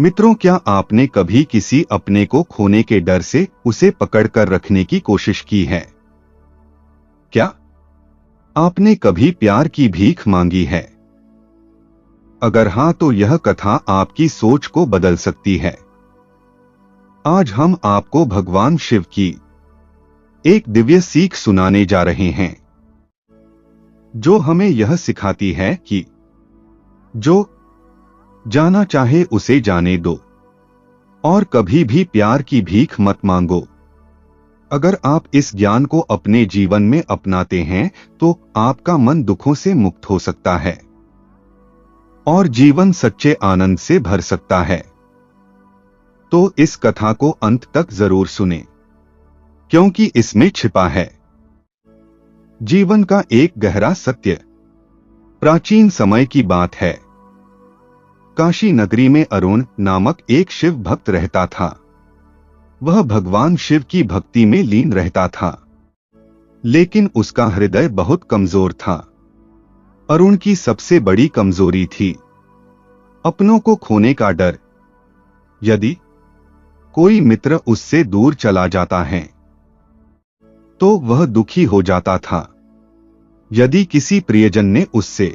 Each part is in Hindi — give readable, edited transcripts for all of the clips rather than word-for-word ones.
मित्रों, क्या आपने कभी किसी अपने को खोने के डर से उसे पकड़कर रखने की कोशिश की है? क्या आपने कभी प्यार की भीख मांगी है? अगर हाँ, तो यह कथा आपकी सोच को बदल सकती है। आज हम आपको भगवान शिव की एक दिव्य सीख सुनाने जा रहे हैं, जो हमें यह सिखाती है कि जो जाना चाहे उसे जाने दो और कभी भी प्यार की भीख मत मांगो। अगर आप इस ज्ञान को अपने जीवन में अपनाते हैं तो आपका मन दुखों से मुक्त हो सकता है और जीवन सच्चे आनंद से भर सकता है। तो इस कथा को अंत तक जरूर सुनें, क्योंकि इसमें छिपा है जीवन का एक गहरा सत्य। प्राचीन समय की बात है। काशी नगरी में अरुण नामक एक शिव भक्त रहता था। वह भगवान शिव की भक्ति में लीन रहता था, लेकिन उसका हृदय बहुत कमजोर था। अरुण की सबसे बड़ी कमजोरी थी अपनों को खोने का डर। यदि कोई मित्र उससे दूर चला जाता है तो वह दुखी हो जाता था। यदि किसी प्रियजन ने उससे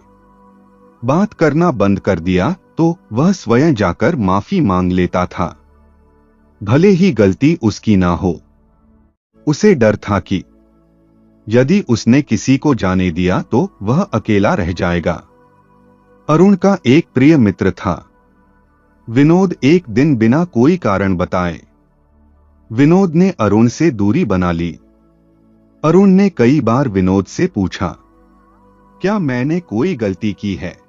बात करना बंद कर दिया तो वह स्वयं जाकर माफी मांग लेता था, भले ही गलती उसकी ना हो। उसे डर था कि यदि उसने किसी को जाने दिया तो वह अकेला रह जाएगा। अरुण का एक प्रिय मित्र था, विनोद। एक दिन बिना कोई कारण बताए विनोद ने अरुण से दूरी बना ली। अरुण ने कई बार विनोद से पूछा, क्या मैंने कोई गलती की है?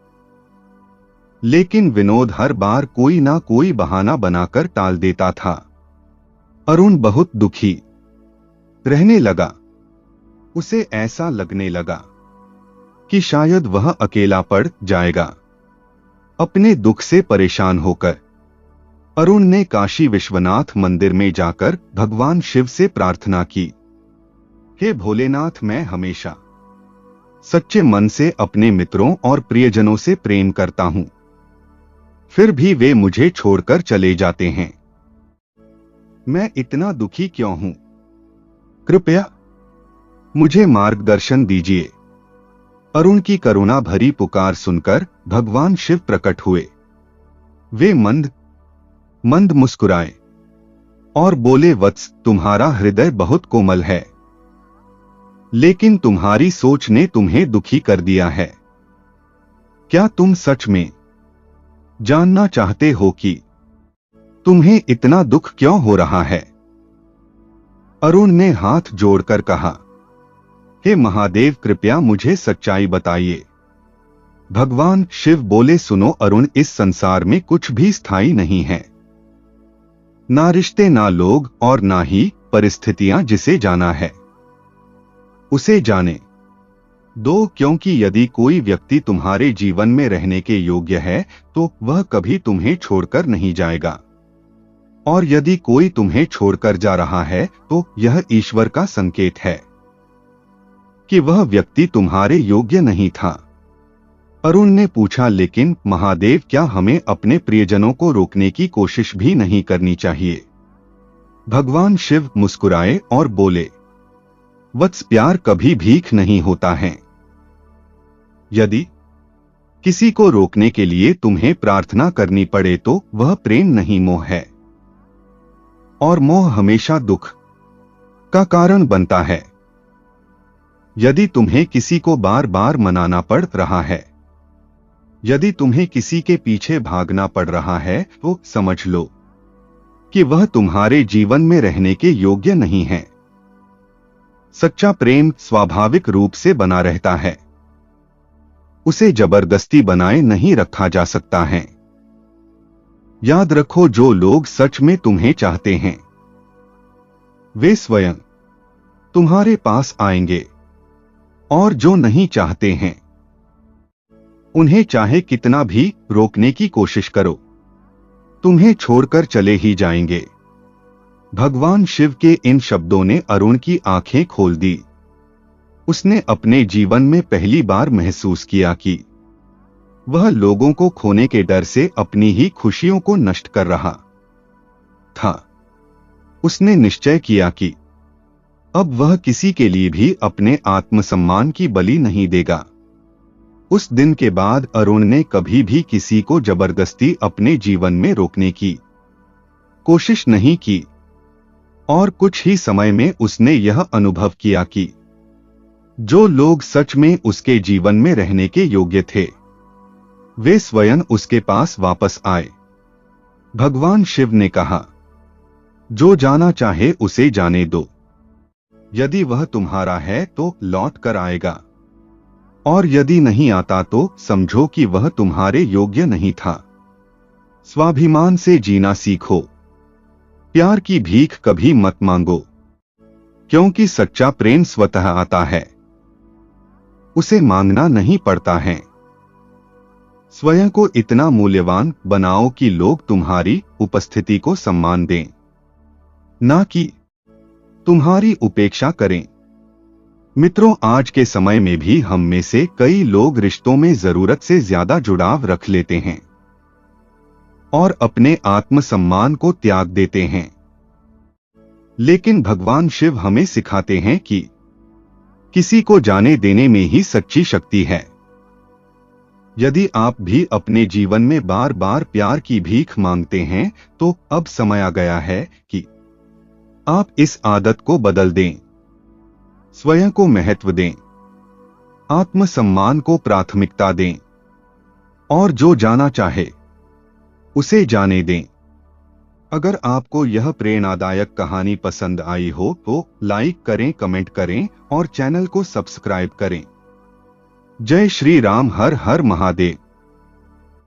लेकिन विनोद हर बार कोई ना कोई बहाना बनाकर टाल देता था। अरुण बहुत दुखी रहने लगा। उसे ऐसा लगने लगा कि शायद वह अकेला पड़ जाएगा। अपने दुख से परेशान होकर अरुण ने काशी विश्वनाथ मंदिर में जाकर भगवान शिव से प्रार्थना की, हे भोलेनाथ, मैं हमेशा सच्चे मन से अपने मित्रों और प्रियजनों से प्रेम करता हूं, फिर भी वे मुझे छोड़कर चले जाते हैं। मैं इतना दुखी क्यों हूं? कृपया मुझे मार्गदर्शन दीजिए। अरुण की करुणा भरी पुकार सुनकर भगवान शिव प्रकट हुए। वे मंद मंद मुस्कुराए और बोले, वत्स, तुम्हारा हृदय बहुत कोमल है, लेकिन तुम्हारी सोच ने तुम्हें दुखी कर दिया है। क्या तुम सच में जानना चाहते हो कि तुम्हें इतना दुख क्यों हो रहा है? अरुण ने हाथ जोड़कर कहा, हे महादेव, कृपया मुझे सच्चाई बताइए। भगवान शिव बोले, सुनो अरुण, इस संसार में कुछ भी स्थायी नहीं है, ना रिश्ते, ना लोग और ना ही परिस्थितियां। जिसे जाना है उसे जाने दो, क्योंकि यदि कोई व्यक्ति तुम्हारे जीवन में रहने के योग्य है तो वह कभी तुम्हें छोड़कर नहीं जाएगा, और यदि कोई तुम्हें छोड़कर जा रहा है तो यह ईश्वर का संकेत है कि वह व्यक्ति तुम्हारे योग्य नहीं था। अरुण ने पूछा, लेकिन महादेव, क्या हमें अपने प्रियजनों को रोकने की कोशिश भी नहीं करनी चाहिए? भगवान शिव मुस्कुराए और बोले, वत्स, प्यार कभी भीख नहीं होता है। यदि किसी को रोकने के लिए तुम्हें प्रार्थना करनी पड़े तो वह प्रेम नहीं, मोह है, और मोह हमेशा दुख का कारण बनता है। यदि तुम्हें किसी को बार बार मनाना पड़ रहा है, यदि तुम्हें किसी के पीछे भागना पड़ रहा है, तो समझ लो कि वह तुम्हारे जीवन में रहने के योग्य नहीं है। सच्चा प्रेम स्वाभाविक रूप से बना रहता है, उसे जबरदस्ती बनाए नहीं रखा जा सकता है। याद रखो, जो लोग सच में तुम्हें चाहते हैं वे स्वयं तुम्हारे पास आएंगे, और जो नहीं चाहते हैं उन्हें चाहे कितना भी रोकने की कोशिश करो, तुम्हें छोड़कर चले ही जाएंगे। भगवान शिव के इन शब्दों ने अरुण की आंखें खोल दी। उसने अपने जीवन में पहली बार महसूस किया कि वह लोगों को खोने के डर से अपनी ही खुशियों को नष्ट कर रहा था। उसने निश्चय किया कि अब वह किसी के लिए भी अपने आत्मसम्मान की बलि नहीं देगा। उस दिन के बाद अरुण ने कभी भी किसी को जबरदस्ती अपने जीवन में रोकने की कोशिश नहीं की और कुछ ही समय में उसने यह अनुभव किया कि जो लोग सच में उसके जीवन में रहने के योग्य थे वे स्वयं उसके पास वापस आए। भगवान शिव ने कहा, जो जाना चाहे उसे जाने दो। यदि वह तुम्हारा है तो लौट कर आएगा और यदि नहीं आता तो समझो कि वह तुम्हारे योग्य नहीं था। स्वाभिमान से जीना सीखो। प्यार की भीख कभी मत मांगो, क्योंकि सच्चा प्रेम स्वतः आता है, उसे मांगना नहीं पड़ता है। स्वयं को इतना मूल्यवान बनाओ कि लोग तुम्हारी उपस्थिति को सम्मान दें, ना कि तुम्हारी उपेक्षा करें। मित्रों, आज के समय में भी हम में से कई लोग रिश्तों में जरूरत से ज्यादा जुड़ाव रख लेते हैं और अपने आत्मसम्मान को त्याग देते हैं। लेकिन भगवान शिव हमें सिखाते हैं कि किसी को जाने देने में ही सच्ची शक्ति है। यदि आप भी अपने जीवन में बार बार प्यार की भीख मांगते हैं तो अब समय आ गया है कि आप इस आदत को बदल दें। स्वयं को महत्व दें, आत्मसम्मान को प्राथमिकता दें और जो जाना चाहे उसे जाने दें। अगर आपको यह प्रेरणादायक कहानी पसंद आई हो तो लाइक करें, कमेंट करें और चैनल को सब्सक्राइब करें। जय श्री राम। हर हर महादेव।